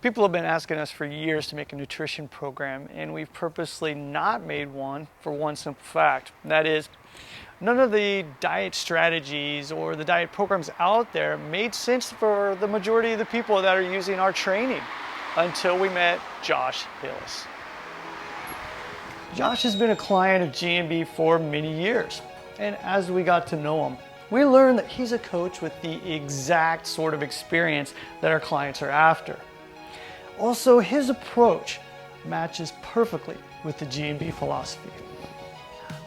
People have been asking us for years to make a nutrition program, and we've purposely not made one for one simple fact. That is, none of the diet strategies or the diet programs out there made sense for the majority of the people that are using our training until we met Josh Hillis. Josh has been a client of GMB for many years, and as we got to know him, we learned that he's a coach with the exact sort of experience that our clients are after. Also, his approach matches perfectly with the GMB philosophy.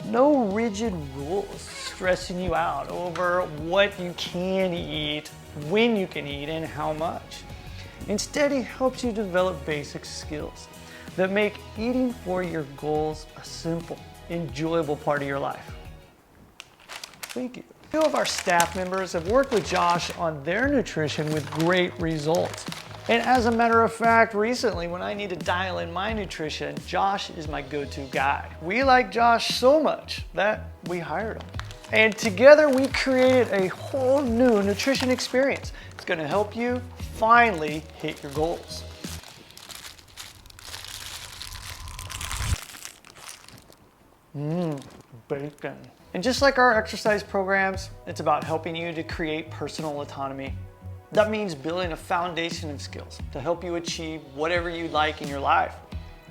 No rigid rules stressing you out over what you can eat, when you can eat, and how much. Instead, he helps you develop basic skills that make eating for your goals a simple, enjoyable part of your life. Thank you. Two of our staff members have worked with Josh on their nutrition with great results. And as a matter of fact, recently when I need to dial in my nutrition, Josh is my go-to guy. We like Josh so much that we hired him. And together we created a whole new nutrition experience. It's gonna help you finally hit your goals. Bacon. And just like our exercise programs, it's about helping you to create personal autonomy. That means building a foundation of skills to help you achieve whatever you'd like in your life.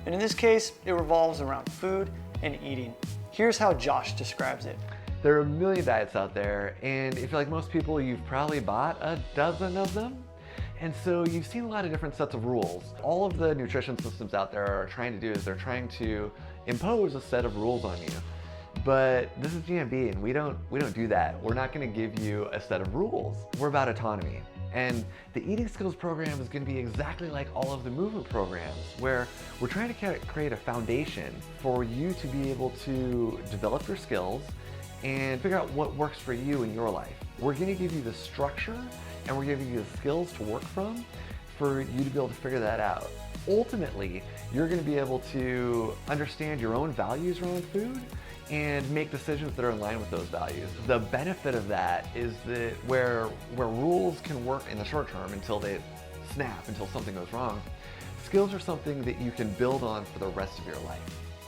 And in this case, it revolves around food and eating. Here's how Josh describes it. There are a million diets out there, and if you're like most people, you've probably bought a dozen of them. And so you've seen a lot of different sets of rules. All of the nutrition systems out there are trying to do is they're trying to impose a set of rules on you. But this is GMB, and we don't do that. We're not gonna give you a set of rules. We're about autonomy. And the eating skills program is going to be exactly like all of the movement programs, where we're trying to create a foundation for you to be able to develop your skills and figure out what works for you in your life. We're going to give you the structure and we're giving you the skills to work from for you to be able to figure that out. Ultimately, you're going to be able to understand your own values around food and make decisions that are in line with those values. The benefit of that is that where rules can work in the short term until they snap, until something goes wrong, skills are something that you can build on for the rest of your life.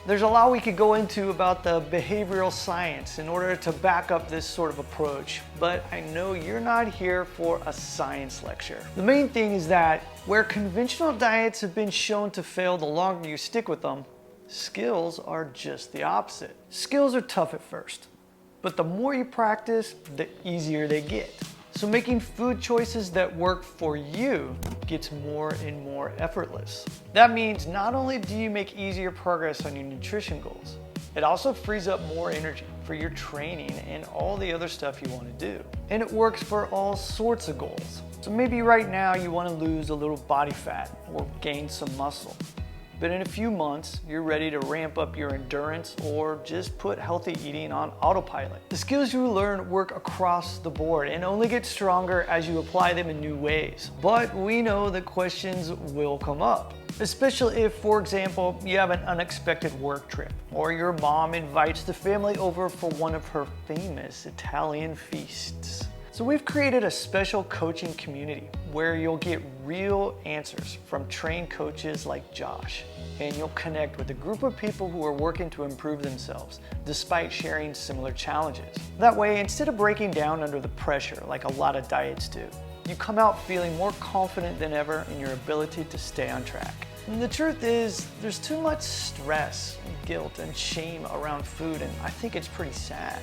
There's a lot we could go into about the behavioral science in order to back up this sort of approach, but I know you're not here for a science lecture. The main thing is that where conventional diets have been shown to fail the longer you stick with them, skills are just the opposite. Skills are tough at first, but the more you practice, the easier they get. So making food choices that work for you gets more and more effortless. That means not only do you make easier progress on your nutrition goals, it also frees up more energy for your training and all the other stuff you want to do. And it works for all sorts of goals. So maybe right now you want to lose a little body fat or gain some muscle. But in a few months, you're ready to ramp up your endurance or just put healthy eating on autopilot. The skills you learn work across the board and only get stronger as you apply them in new ways. But we know that questions will come up, especially if, for example, you have an unexpected work trip or your mom invites the family over for one of her famous Italian feasts. So we've created a special coaching community where you'll get real answers from trained coaches like Josh, and you'll connect with a group of people who are working to improve themselves despite sharing similar challenges. That way, instead of breaking down under the pressure like a lot of diets do, you come out feeling more confident than ever in your ability to stay on track. And the truth is, there's too much stress, guilt, and shame around food, and I think it's pretty sad.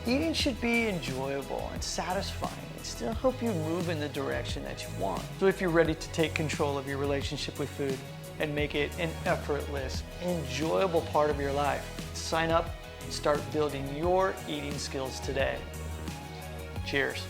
Eating should be enjoyable and satisfying and still help you move in the direction that you want. So if you're ready to take control of your relationship with food and make it an effortless, enjoyable part of your life, sign up and start building your eating skills today. Cheers.